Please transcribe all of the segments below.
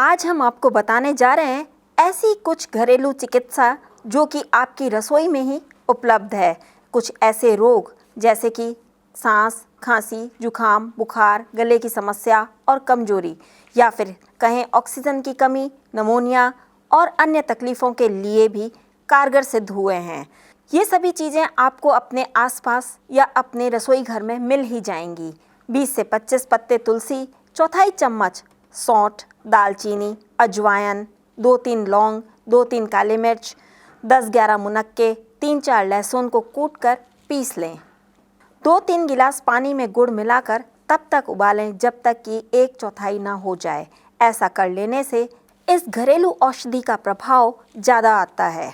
आज हम आपको बताने जा रहे हैं ऐसी कुछ घरेलू चिकित्सा जो कि आपकी रसोई में ही उपलब्ध है। कुछ ऐसे रोग जैसे कि सांस, खांसी, जुखाम, बुखार, गले की समस्या और कमजोरी, या फिर कहें ऑक्सीजन की कमी, निमोनिया और अन्य तकलीफ़ों के लिए भी कारगर सिद्ध हुए हैं। ये सभी चीज़ें आपको अपने आसपास या अपने रसोई घर में मिल ही जाएंगी। 20 से 25 पत्ते तुलसी, चौथाई चम्मच सौंठ, दालचीनी, अजवाइन, 2-3 लौंग, 2-3 काली मिर्च, 10-11 मुनक्के, 3-4 लहसुन को कूटकर पीस लें। 2-3 गिलास पानी में गुड़ मिलाकर तब तक उबालें जब तक कि 1/4 ना हो जाए। ऐसा कर लेने से इस घरेलू औषधि का प्रभाव ज़्यादा आता है।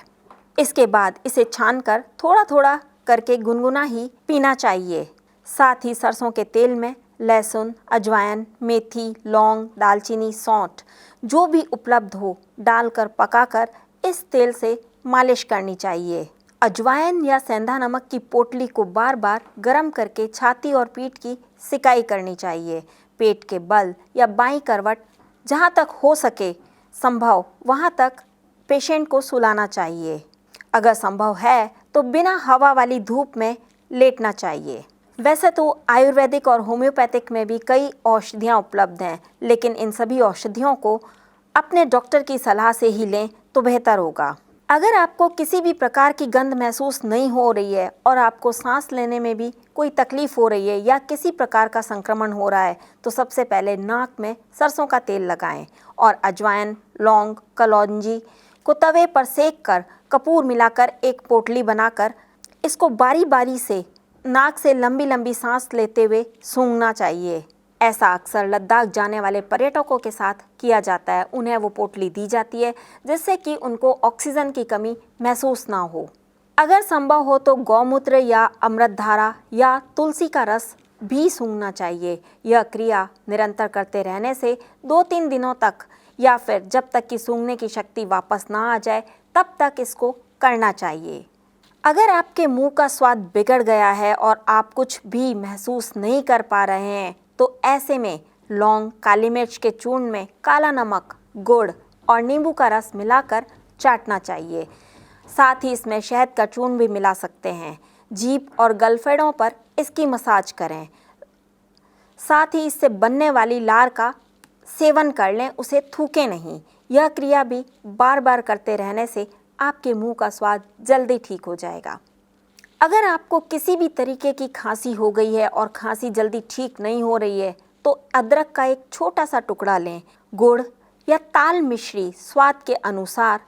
इसके बाद इसे छानकर थोड़ा थोड़ा करके गुनगुना ही पीना चाहिए। साथ ही सरसों के तेल में लहसुन, अजवाइन, मेथी, लौंग, दालचीनी, सौंठ जो भी उपलब्ध हो डालकर पकाकर इस तेल से मालिश करनी चाहिए। अजवाइन या सेंधा नमक की पोटली को बार बार गर्म करके छाती और पीठ की सिकाई करनी चाहिए। पेट के बल या बाईं करवट जहाँ तक हो सके संभव वहाँ तक पेशेंट को सुलाना चाहिए। अगर संभव है तो बिना हवा वाली धूप में लेटना चाहिए। वैसे तो आयुर्वेदिक और होम्योपैथिक में भी कई औषधियाँ उपलब्ध हैं, लेकिन इन सभी औषधियों को अपने डॉक्टर की सलाह से ही लें तो बेहतर होगा। अगर आपको किसी भी प्रकार की गंध महसूस नहीं हो रही है और आपको सांस लेने में भी कोई तकलीफ हो रही है या किसी प्रकार का संक्रमण हो रहा है तो सबसे पहले नाक में सरसों का तेल लगाएं और अजवाइन, लौंग, कलौंजी को तवे पर सेक कर कपूर मिलाकर एक पोटली बनाकर इसको बारी बारी से नाक से लंबी लंबी सांस लेते हुए सूंघना चाहिए। ऐसा अक्सर लद्दाख जाने वाले पर्यटकों के साथ किया जाता है। उन्हें वो पोटली दी जाती है जिससे कि उनको ऑक्सीजन की कमी महसूस ना हो। अगर संभव हो तो गौमूत्र या अमृतधारा या तुलसी का रस भी सूंघना चाहिए। यह क्रिया निरंतर करते रहने से 2-3 दिनों तक या फिर जब तक कि सूंघने की शक्ति वापस ना आ जाए तब तक इसको करना चाहिए। अगर आपके मुंह का स्वाद बिगड़ गया है और आप कुछ भी महसूस नहीं कर पा रहे हैं तो ऐसे में लौंग, काली मिर्च के चूर्ण में काला नमक, गुड़ और नींबू का रस मिलाकर चाटना चाहिए। साथ ही इसमें शहद का चूर्ण भी मिला सकते हैं। जीभ और गलफेड़ों पर इसकी मसाज करें। साथ ही इससे बनने वाली लार का सेवन कर लें, उसे थूकें नहीं। यह क्रिया भी बार बार करते रहने से आपके मुंह का स्वाद जल्दी ठीक हो जाएगा। अगर आपको किसी भी तरीके की खांसी हो गई है और खांसी जल्दी ठीक नहीं हो रही है तो अदरक का एक छोटा सा टुकड़ा लें। गुड़ या ताल मिश्री स्वाद के अनुसार,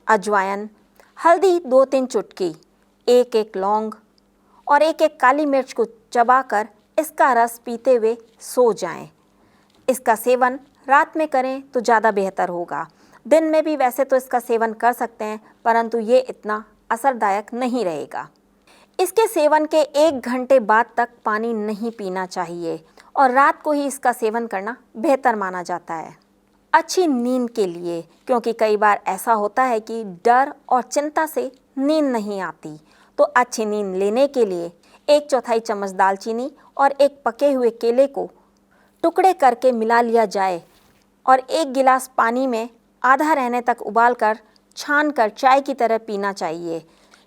अजवाइन, हल्दी 2-3 चुटकी, 1-1 लौंग और 1-1 काली मिर्च को चबाकर इसका रस पीते हुए सो जाएं। इसका सेवन रात में करें तो ज़्यादा बेहतर होगा। दिन में भी वैसे तो इसका सेवन कर सकते हैं, परंतु ये इतना असरदायक नहीं रहेगा। इसके सेवन के 1 घंटे बाद तक पानी नहीं पीना चाहिए और रात को ही इसका सेवन करना बेहतर माना जाता है अच्छी नींद के लिए, क्योंकि कई बार ऐसा होता है कि डर और चिंता से नींद नहीं आती। तो अच्छी नींद लेने के लिए 1/4 चम्मच दालचीनी और एक पके हुए केले को टुकड़े करके मिला लिया जाए और 1 गिलास पानी में आधा रहने तक उबालकर छानकर चाय की तरह पीना चाहिए।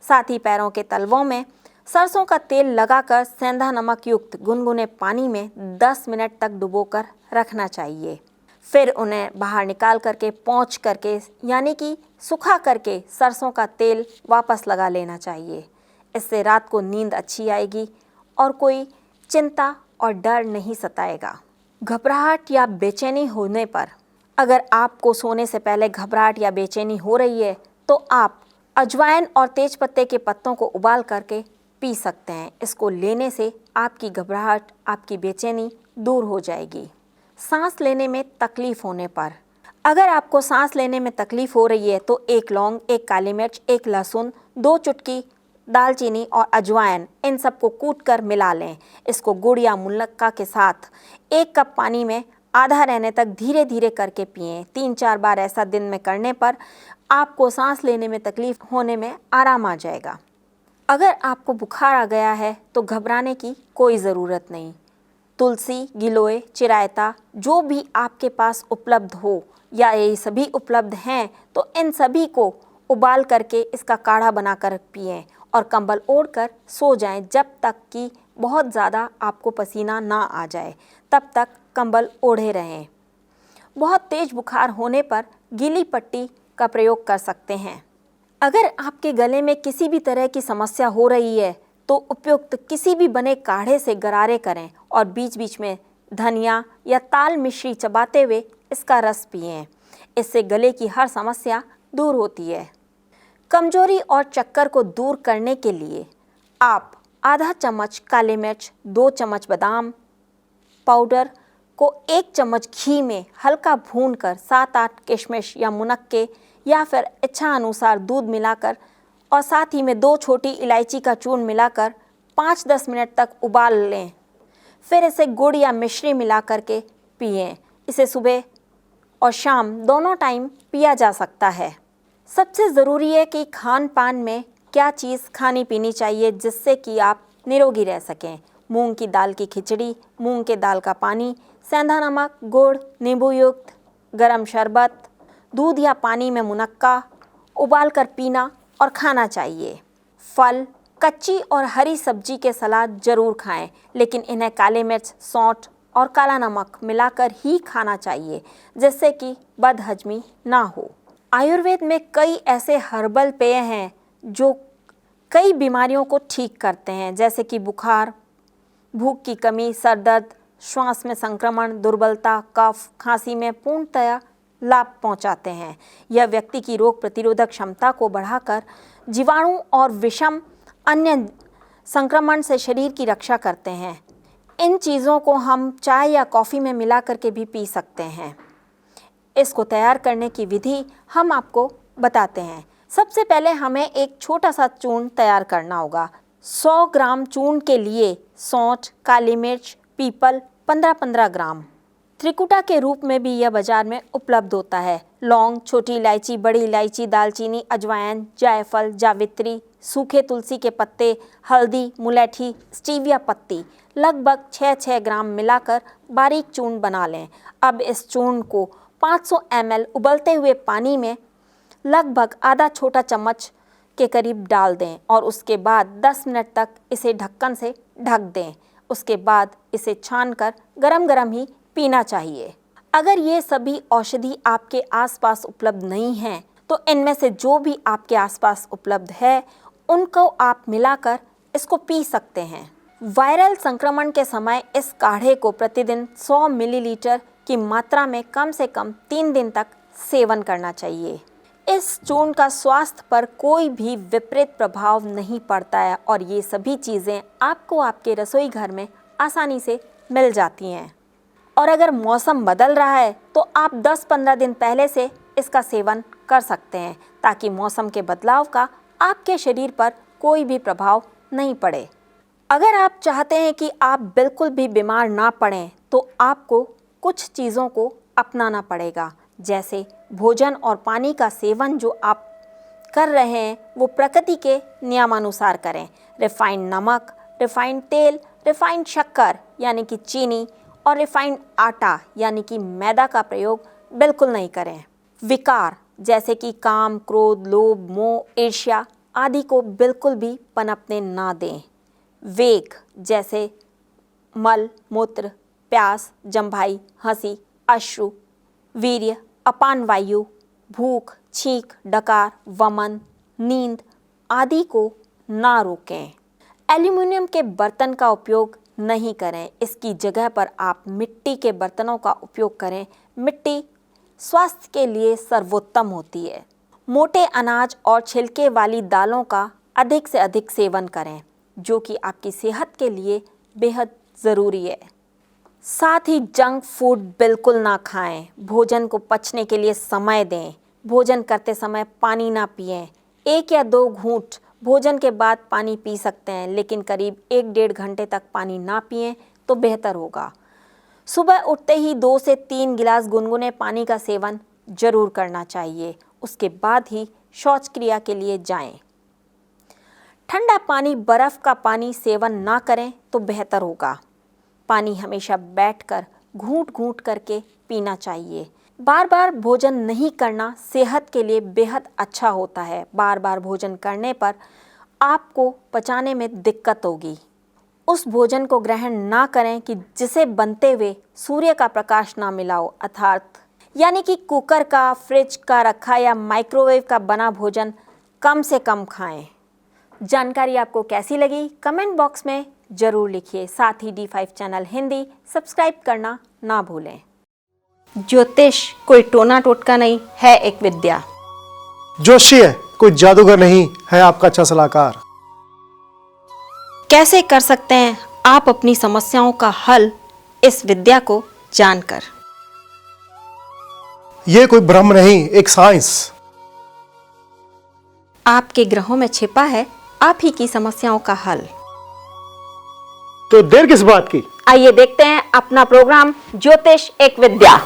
साथ ही पैरों के तलवों में सरसों का तेल लगाकर सेंधा नमक युक्त गुनगुने पानी में 10 मिनट तक डुबोकर रखना चाहिए। फिर उन्हें बाहर निकाल करके पोंछ करके यानी कि सुखा करके सरसों का तेल वापस लगा लेना चाहिए। इससे रात को नींद अच्छी आएगी और कोई चिंता और डर नहीं सताएगा। घबराहट या बेचैनी होने पर, अगर आपको सोने से पहले घबराहट या बेचैनी हो रही है तो आप अजवाइन और तेजपत्ते के पत्तों को उबाल करके पी सकते हैं। इसको लेने से आपकी घबराहट, आपकी बेचैनी दूर हो जाएगी। सांस लेने में तकलीफ होने पर, अगर आपको सांस लेने में तकलीफ हो रही है तो 1 लौंग, 1 काली मिर्च, 1 लहसुन, 2 चुटकी दालचीनी और अजवाइन, इन सबको कूटकर मिला लें। इसको गुड़ या मुनक्का के साथ 1 कप पानी में आधा रहने तक धीरे धीरे करके पिएं। 3-4 बार ऐसा दिन में करने पर आपको सांस लेने में तकलीफ होने में आराम आ जाएगा। अगर आपको बुखार आ गया है तो घबराने की कोई ज़रूरत नहीं। तुलसी, गिलोय, चिरायता जो भी आपके पास उपलब्ध हो या ये सभी उपलब्ध हैं तो इन सभी को उबाल करके इसका काढ़ा बनाकर पिएं और कंबल ओढ़कर सो जाएं जब तक कि बहुत ज़्यादा आपको पसीना ना आ जाए, तब तक कंबल ओढ़े रहें। बहुत तेज बुखार होने पर गीली पट्टी का प्रयोग कर सकते हैं। अगर आपके गले में किसी भी तरह की समस्या हो रही है तो उपयुक्त किसी भी बने काढ़े से गरारे करें और बीच बीच में धनिया या ताल मिश्री चबाते हुए इसका रस पिएं। इससे गले की हर समस्या दूर होती है। कमजोरी और चक्कर को दूर करने के लिए आप आधा चम्मच काली मिर्च, 2 चम्मच बादाम पाउडर को 1 चम्मच घी में हल्का भूनकर 7-8 किशमिश या मुनक्के या फिर इच्छा अनुसार दूध मिलाकर और साथ ही में 2 छोटी इलायची का चूर्ण मिलाकर 5-10 मिनट तक उबाल लें। फिर इसे गुड़ या मिश्री मिला करके पिएं। इसे सुबह और शाम दोनों टाइम पिया जा सकता है। सबसे ज़रूरी है कि खान पान में क्या चीज़ खानी पीनी चाहिए जिससे कि आप निरोगी रह सकें। मूंग की दाल की खिचड़ी, मूंग के दाल का पानी, सेंधा नमक, गुड़, नींबू युक्त गरम शरबत, दूध या पानी में मुनक्का उबाल कर पीना और खाना चाहिए। फल, कच्ची और हरी सब्जी के सलाद जरूर खाएं, लेकिन इन्हें काले मिर्च, सौंठ और काला नमक मिलाकर ही खाना चाहिए जिससे कि बदहजमी ना हो। आयुर्वेद में कई ऐसे हर्बल पेय हैं जो कई बीमारियों को ठीक करते हैं, जैसे कि बुखार, भूख की कमी, सर दर्द, श्वास में संक्रमण, दुर्बलता, कफ, खांसी में पूर्णतया लाभ पहुंचाते हैं। यह व्यक्ति की रोग प्रतिरोधक क्षमता को बढ़ाकर जीवाणु और विषम अन्य संक्रमण से शरीर की रक्षा करते हैं। इन चीज़ों को हम चाय या कॉफ़ी में मिला करके भी पी सकते हैं। इसको तैयार करने की विधि हम आपको बताते हैं। सबसे पहले हमें एक छोटा सा चूर्ण तैयार करना होगा। 100 ग्राम चूर्ण के लिए सौंठ, काली मिर्च, पीपल 15-15 ग्राम। त्रिकुटा के रूप में भी यह बाजार में उपलब्ध होता है। लौंग, छोटी इलायची, बड़ी इलायची, दालचीनी, अजवाइन, जायफल, जावित्री, सूखे तुलसी के पत्ते, हल्दी, मुलैठी, स्टीविया पत्ती लगभग 6-6 ग्राम मिलाकर बारीक चूर्ण बना लें। अब इस चूर्ण को 500 ml उबलते हुए पानी में लगभग आधा छोटा चम्मच के करीब डाल दें और उसके बाद 10 मिनट तक इसे ढक्कन से ढक दें। उसके बाद इसे छानकर गरम गरम ही पीना चाहिए। अगर ये सभी औषधि आपके आसपास उपलब्ध नहीं हैं तो इनमें से जो भी आपके आसपास उपलब्ध है उनको आप मिलाकर इसको पी सकते हैं। वायरल संक्रमण के समय इस काढ़े को प्रतिदिन 100 मिलीलीटर की मात्रा में कम से कम 3 दिन तक सेवन करना चाहिए। इस चूर्ण का स्वास्थ्य पर कोई भी विपरीत प्रभाव नहीं पड़ता है और ये सभी चीज़ें आपको आपके रसोई घर में आसानी से मिल जाती हैं। और अगर मौसम बदल रहा है तो आप 10-15 दिन पहले से इसका सेवन कर सकते हैं ताकि मौसम के बदलाव का आपके शरीर पर कोई भी प्रभाव नहीं पड़े। अगर आप चाहते हैं कि आप बिल्कुल भी बीमार ना पड़ें तो आपको कुछ चीज़ों को अपनाना पड़ेगा, जैसे भोजन और पानी का सेवन जो आप कर रहे हैं वो प्रकृति के नियमानुसार करें। रिफाइंड नमक, रिफाइंड तेल, रिफाइंड शक्कर यानी कि चीनी और रिफाइंड आटा यानी कि मैदा का प्रयोग बिल्कुल नहीं करें। विकार जैसे कि काम, क्रोध, लोभ, मोह, ईर्ष्या आदि को बिल्कुल भी पनपने ना दें। वेग जैसे मल, मूत्र, प्यास, जम्भाई, हंसी, अश्रु, वीर्य, अपान वायु, भूख, छींक, डकार, वमन, नींद आदि को ना रोकें। एल्युमिनियम के बर्तन का उपयोग नहीं करें, इसकी जगह पर आप मिट्टी के बर्तनों का उपयोग करें। मिट्टी स्वास्थ्य के लिए सर्वोत्तम होती है। मोटे अनाज और छिलके वाली दालों का अधिक से अधिक सेवन करें, जो कि आपकी सेहत के लिए बेहद ज़रूरी है। साथ ही जंक फूड बिल्कुल ना खाएं। भोजन को पचने के लिए समय दें। भोजन करते समय पानी ना पिएं। 1 या 2 घूंट भोजन के बाद पानी पी सकते हैं, लेकिन करीब 1-1.5 घंटे तक पानी ना पिएं तो बेहतर होगा। सुबह उठते ही 2 से 3 गिलास गुनगुने पानी का सेवन जरूर करना चाहिए। उसके बाद ही शौच क्रिया के लिए जाएं। ठंडा पानी, बर्फ़ का पानी सेवन ना करें तो बेहतर होगा। पानी हमेशा बैठकर घूंट घूंट करके पीना चाहिए। बार बार भोजन नहीं करना सेहत के लिए बेहद अच्छा होता है। बार बार भोजन करने पर आपको पचाने में दिक्कत होगी। उस भोजन को ग्रहण ना करें कि जिसे बनते हुए सूर्य का प्रकाश ना मिला हो, अर्थात यानी कि कुकर का, फ्रिज का रखा या माइक्रोवेव का बना भोजन कम से कम खाएं। जानकारी आपको कैसी लगी कमेंट बॉक्स में ज़रूर लिखिए। साथ ही D5 चैनल हिंदी सब्सक्राइब करना ना भूलें। ज्योतिष कोई टोना टोटका नहीं है, एक विद्या। जोशी कोई जादूगर नहीं है, आपका अच्छा सलाहकार। कैसे कर सकते हैं आप अपनी समस्याओं का हल इस विद्या को जानकर? ये कोई ब्रह्म नहीं, एक साइंस। आपके ग्रहों में छिपा है आप ही की समस्याओं का हल। तो देर किस बात की? आइए देखते हैं अपना प्रोग्राम ज्योतिष एक विद्या।